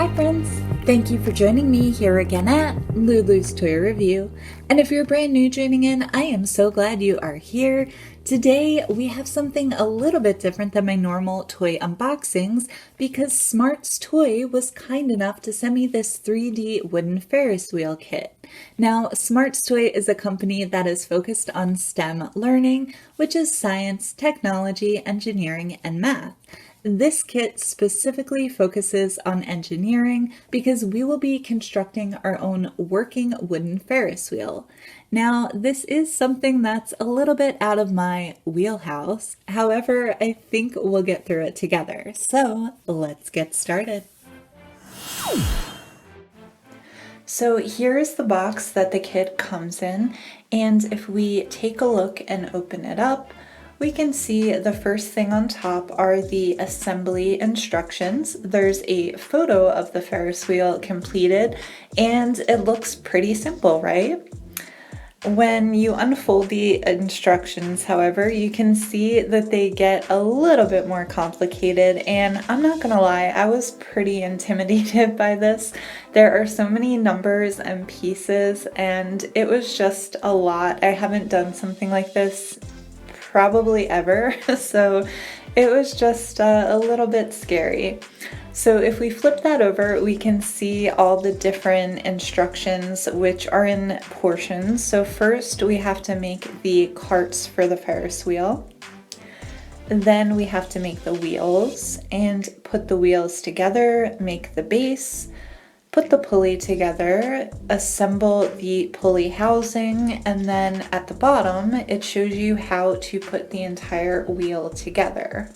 Hi friends! Thank you for joining me here again at Lulu's Toy Review. And if you're brand new joining in, I am so glad you are here. Today we have something a little bit different than my normal toy unboxings because Smart's Toy was kind enough to send me this 3D wooden Ferris wheel kit. Now, Smart's Toy is a company that is focused on STEM learning, which is science, technology, engineering, and math. This kit specifically focuses on engineering because we will be constructing our own working wooden Ferris wheel. Now, this is something that's a little bit out of my wheelhouse. However, I think we'll get through it together. So let's get started. So here is the box that the kit comes in, and if we take a look and open it up, we can see the first thing on top are the assembly instructions. There's a photo of the Ferris wheel completed, and it looks pretty simple, right? When you unfold the instructions, however, you can see that they get a little bit more complicated, and I'm not gonna lie, I was pretty intimidated by this. There are so many numbers and pieces, and it was just a lot. I haven't done something like this probably ever, so it was just a little bit scary. So if we flip that over, we can see all the different instructions which are in portions. So first we have to make the carts for the Ferris wheel. Then we have to make the wheels and put the wheels together, make the base, put the pulley together, assemble the pulley housing, and then at the bottom it shows you how to put the entire wheel together.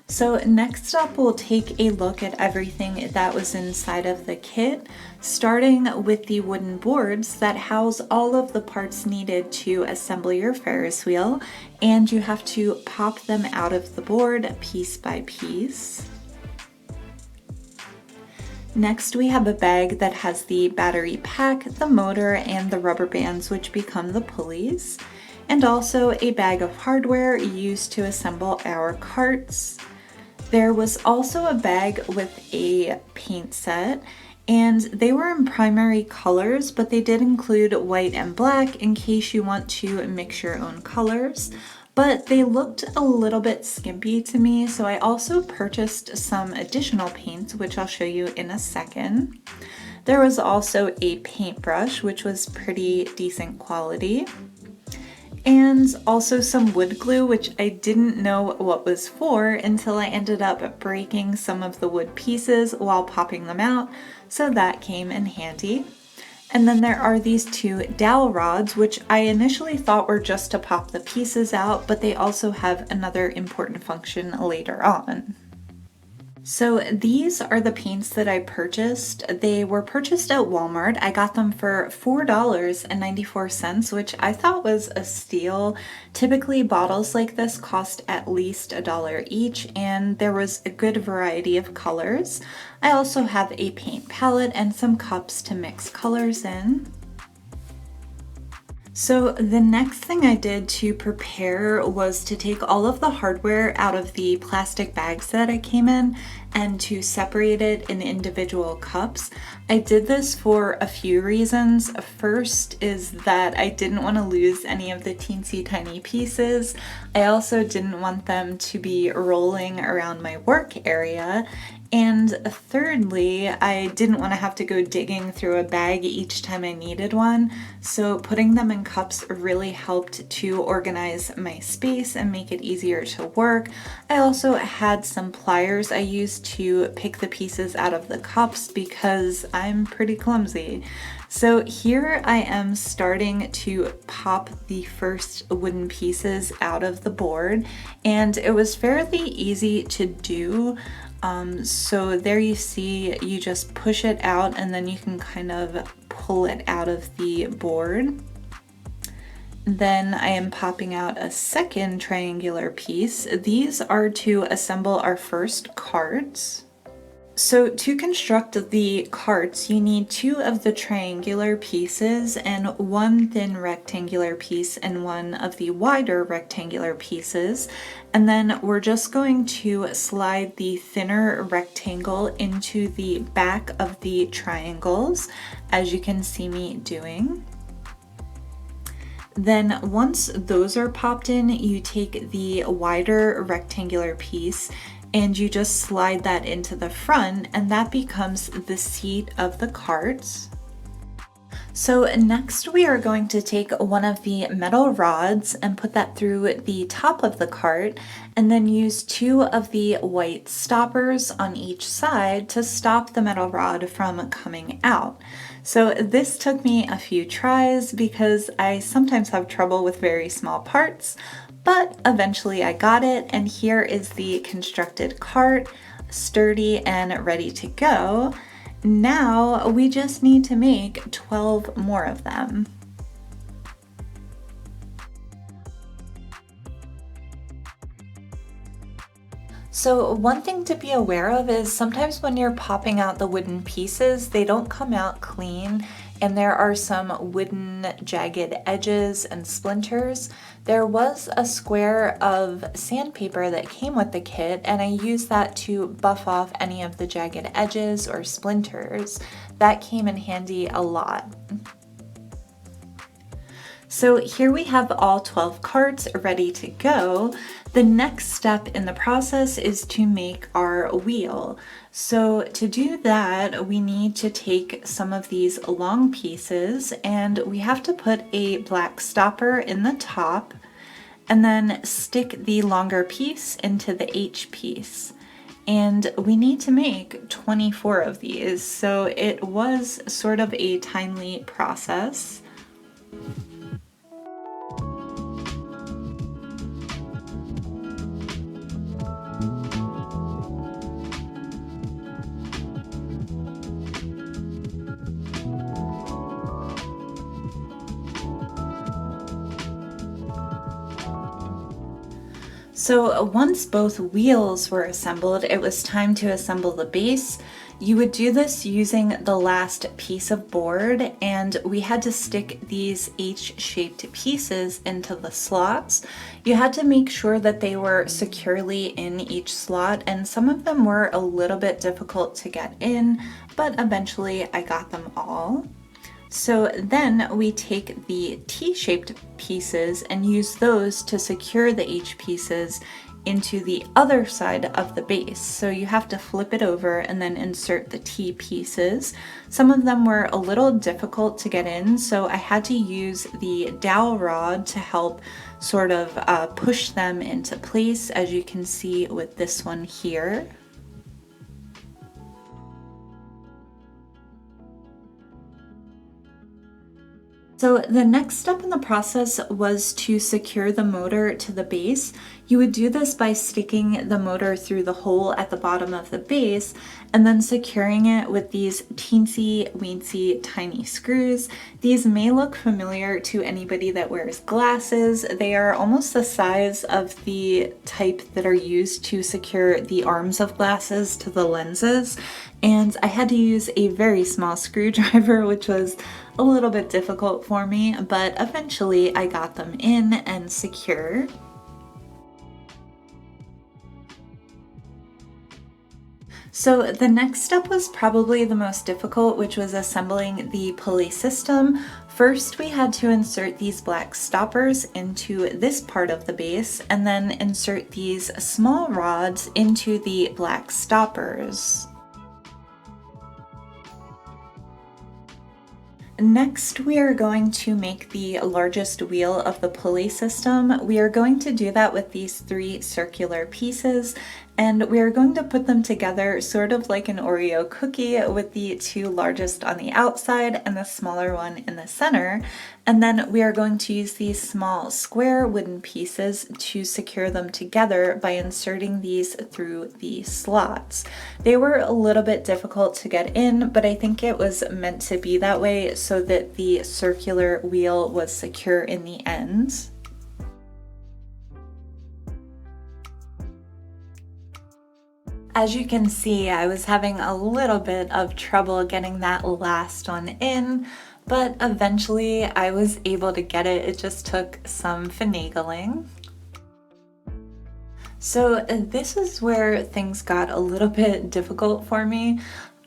So next up we'll take a look at everything that was inside of the kit, starting with the wooden boards that house all of the parts needed to assemble your Ferris wheel, and you have to pop them out of the board piece by piece. Next we have a bag that has the battery pack, the motor, and the rubber bands which become the pulleys, and also a bag of hardware used to assemble our carts. There was also a bag with a paint set, and they were in primary colors, but they did include white and black in case you want to mix your own colors. But they looked a little bit skimpy to me, so I also purchased some additional paints, which I'll show you in a second. There was also a paintbrush, which was pretty decent quality, and also some wood glue, which I didn't know what was for until I ended up breaking some of the wood pieces while popping them out, so that came in handy. And then there are these two dowel rods, which I initially thought were just to pop the pieces out, but they also have another important function later on. So these are the paints that I purchased. They were purchased at Walmart. I got them for $4.94, which I thought was a steal. Typically bottles like this cost at least $1 each, and there was a good variety of colors. I also have a paint palette and some cups to mix colors in. So the next thing I did to prepare was to take all of the hardware out of the plastic bags that it came in and to separate it in individual cups. I did this for a few reasons. First is that I didn't want to lose any of the teensy tiny pieces. I also didn't want them to be rolling around my work area. And thirdly, I didn't want to have to go digging through a bag each time I needed one, so putting them in cups really helped to organize my space and make it easier to work. I also had some pliers I used to pick the pieces out of the cups because I'm pretty clumsy. So here I am starting to pop the first wooden pieces out of the board, and it was fairly easy to do. So there you see, you just push it out and then you can kind of pull it out of the board. Then I am popping out a second triangular piece. These are to assemble our first carts. So to construct the carts, you need two of the triangular pieces and one thin rectangular piece and one of the wider rectangular pieces. And then we're just going to slide the thinner rectangle into the back of the triangles, as you can see me doing. Then once those are popped in, you take the wider rectangular piece and you just slide that into the front, and that becomes the seat of the cart. So next we are going to take one of the metal rods and put that through the top of the cart, and then use two of the white stoppers on each side to stop the metal rod from coming out. So this took me a few tries because I sometimes have trouble with very small parts, but eventually I got it, and here is the constructed cart, sturdy and ready to go. Now we just need to make 12 more of them. So one thing to be aware of is sometimes when you're popping out the wooden pieces, they don't come out clean, and there are some wooden jagged edges and splinters. There was a square of sandpaper that came with the kit, and I used that to buff off any of the jagged edges or splinters. That came in handy a lot. So here we have all 12 carts ready to go. The next step in the process is to make our wheel. So to do that, we need to take some of these long pieces and we have to put a black stopper in the top and then stick the longer piece into the H piece. And we need to make 24 of these, so it was sort of a timely process. So once both wheels were assembled, it was time to assemble the base. You would do this using the last piece of board, and we had to stick these H-shaped pieces into the slots. You had to make sure that they were securely in each slot, and some of them were a little bit difficult to get in, but eventually I got them all. So then we take the T-shaped pieces and use those to secure the H pieces into the other side of the base. So you have to flip it over and then insert the T pieces. Some of them were a little difficult to get in, so I had to use the dowel rod to help sort of push them into place, as you can see with this one here. So the next step in the process was to secure the motor to the base. You would do this by sticking the motor through the hole at the bottom of the base and then securing it with these teensy weensy tiny screws. These may look familiar to anybody that wears glasses. They are almost the size of the type that are used to secure the arms of glasses to the lenses. And I had to use a very small screwdriver, which was a little bit difficult for me, but eventually I got them in and secure. So the next step was probably the most difficult, which was assembling the pulley system. First, we had to insert these black stoppers into this part of the base, and then insert these small rods into the black stoppers. Next, we are going to make the largest wheel of the pulley system. We are going to do that with these 3 circular pieces, and we are going to put them together sort of like an Oreo cookie, with the 2 largest on the outside and the smaller one in the center. And then we are going to use these small square wooden pieces to secure them together by inserting these through the slots. They were a little bit difficult to get in, but I think it was meant to be that way so that the circular wheel was secure in the ends. As you can see, I was having a little bit of trouble getting that last one in, but eventually I was able to get it. It just took some finagling. So this is where things got a little bit difficult for me.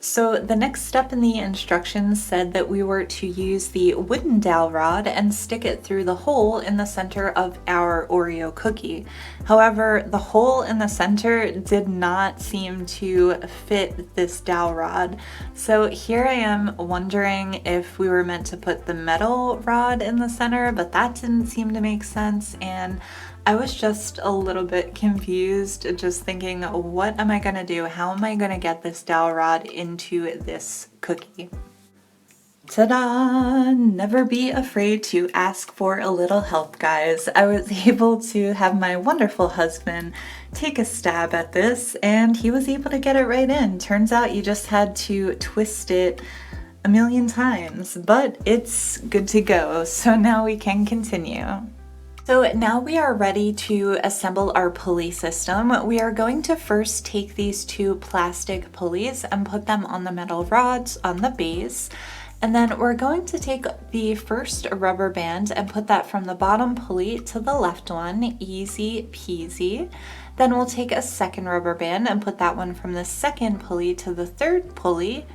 So the next step in the instructions said that we were to use the wooden dowel rod and stick it through the hole in the center of our Oreo cookie. However, the hole in the center did not seem to fit this dowel rod. So here I am wondering if we were meant to put the metal rod in the center, but that didn't seem to make sense, and I was just a little bit confused, just thinking, what am I gonna do? How am I gonna get this dowel rod into this cookie? Ta-da! Never be afraid to ask for a little help, guys. I was able to have my wonderful husband take a stab at this, and he was able to get it right in. Turns out you just had to twist it a million times, but it's good to go. So now we can continue. So now we are ready to assemble our pulley system. We are going to first take these two plastic pulleys and put them on the metal rods on the base. And then we're going to take the first rubber band and put that from the bottom pulley to the left one, easy peasy. Then we'll take a second rubber band and put that one from the second pulley to the third pulley.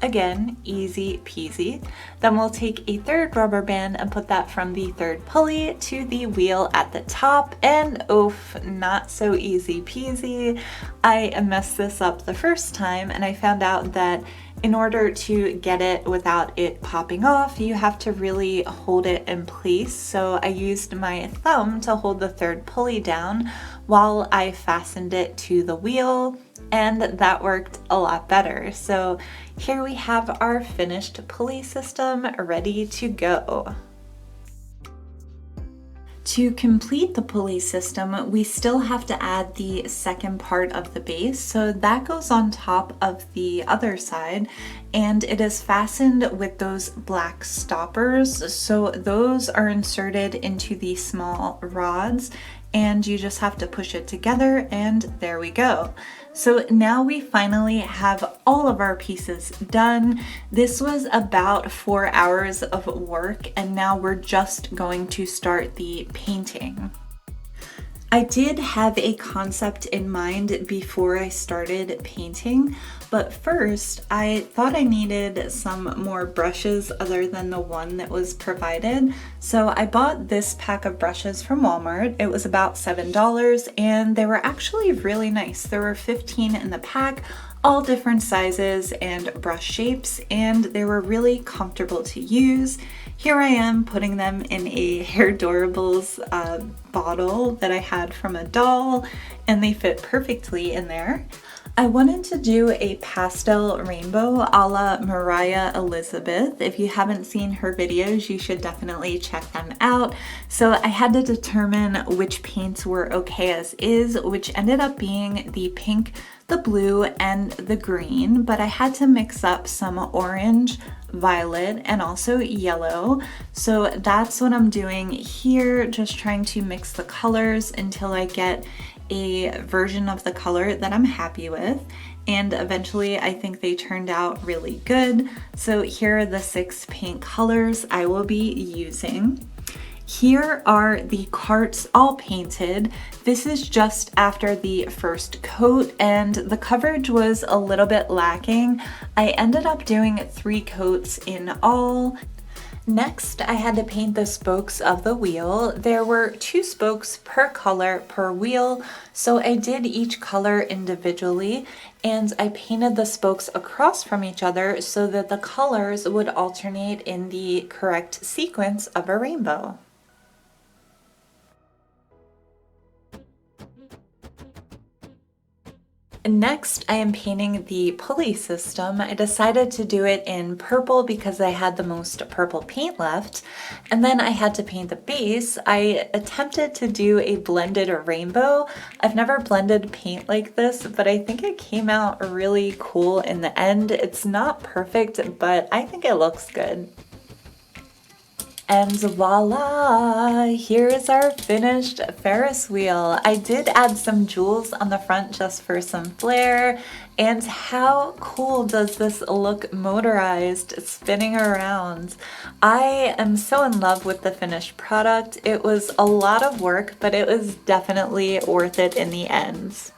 Again, easy peasy. Then we'll take a third rubber band and put that from the third pulley to the wheel at the top, and oof, not so easy peasy. I messed this up the first time, and I found out that in order to get it without it popping off, you have to really hold it in place. So I used my thumb to hold the third pulley down while I fastened it to the wheel, and that worked a lot better. So here we have our finished pulley system ready to go. To complete the pulley system, we still have to add the second part of the base. So that goes on top of the other side, and it is fastened with those black stoppers. So those are inserted into the small rods, and you just have to push it together, and there we go. So now we finally have all of our pieces done. This was about 4 hours of work, and now we're just going to start the painting. I did have a concept in mind before I started painting, but first I thought I needed some more brushes other than the one that was provided. So I bought this pack of brushes from Walmart. It was about $7, and they were actually really nice. There were 15 in the pack, all different sizes and brush shapes, and they were really comfortable to use. Here I am putting them in a Hair Doorables bottle that I had from a doll, and they fit perfectly in there. I wanted to do a pastel rainbow a la Mariah Elizabeth. If you haven't seen her videos, you should definitely check them out. So I had to determine which paints were okay as is, which ended up being the pink, the blue, and the green, but I had to mix up some orange, violet, and also yellow. So that's what I'm doing here, just trying to mix the colors until I get a version of the color that I'm happy with. And eventually I think they turned out really good. So here are the 6 paint colors I will be using. Here are the carts all painted. This is just after the first coat, and the coverage was a little bit lacking. I ended up doing 3 coats in all. Next, I had to paint the spokes of the wheel. There were 2 spokes per color per wheel, so I did each color individually, and I painted the spokes across from each other so that the colors would alternate in the correct sequence of a rainbow. Next, I am painting the pulley system. I decided to do it in purple because I had the most purple paint left. And then I had to paint the base. I attempted to do a blended rainbow. I've never blended paint like this, but I think it came out really cool in the end. It's not perfect, but I think it looks good. And voila, here is our finished Ferris wheel. I did add some jewels on the front just for some flair. And how cool does this look motorized, spinning around? I am so in love with the finished product. It was a lot of work, but it was definitely worth it in the end.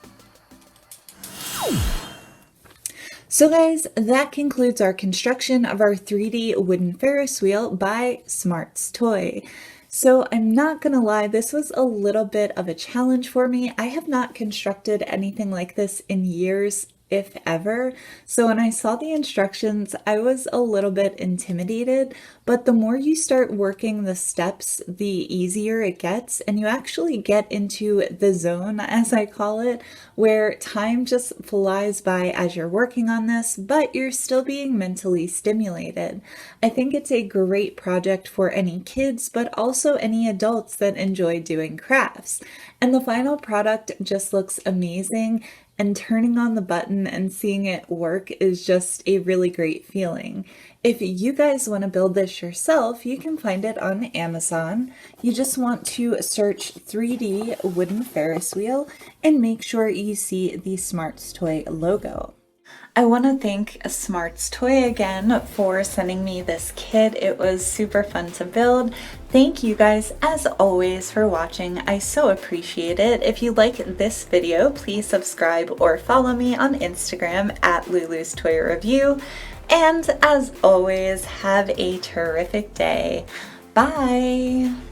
So guys, that concludes our construction of our 3D wooden Ferris wheel by Smarts Toy. So I'm not gonna lie, this was a little bit of a challenge for me. I have not constructed anything like this in years, if ever. So when I saw the instructions, I was a little bit intimidated, but the more you start working the steps, the easier it gets, and you actually get into the zone, as I call it, where time just flies by as you're working on this, but you're still being mentally stimulated. I think it's a great project for any kids, but also any adults that enjoy doing crafts. And the final product just looks amazing. And turning on the button and seeing it work is just a really great feeling. If you guys want to build this yourself, you can find it on Amazon. You just want to search 3D wooden Ferris wheel and make sure you see the Smarts Toy logo. I want to thank Smarts Toy again for sending me this kit. It was super fun to build. Thank you guys as always for watching. I so appreciate it. If you like this video, please subscribe or follow me on Instagram at Lulu's Toy Revue. And as always, have a terrific day. Bye!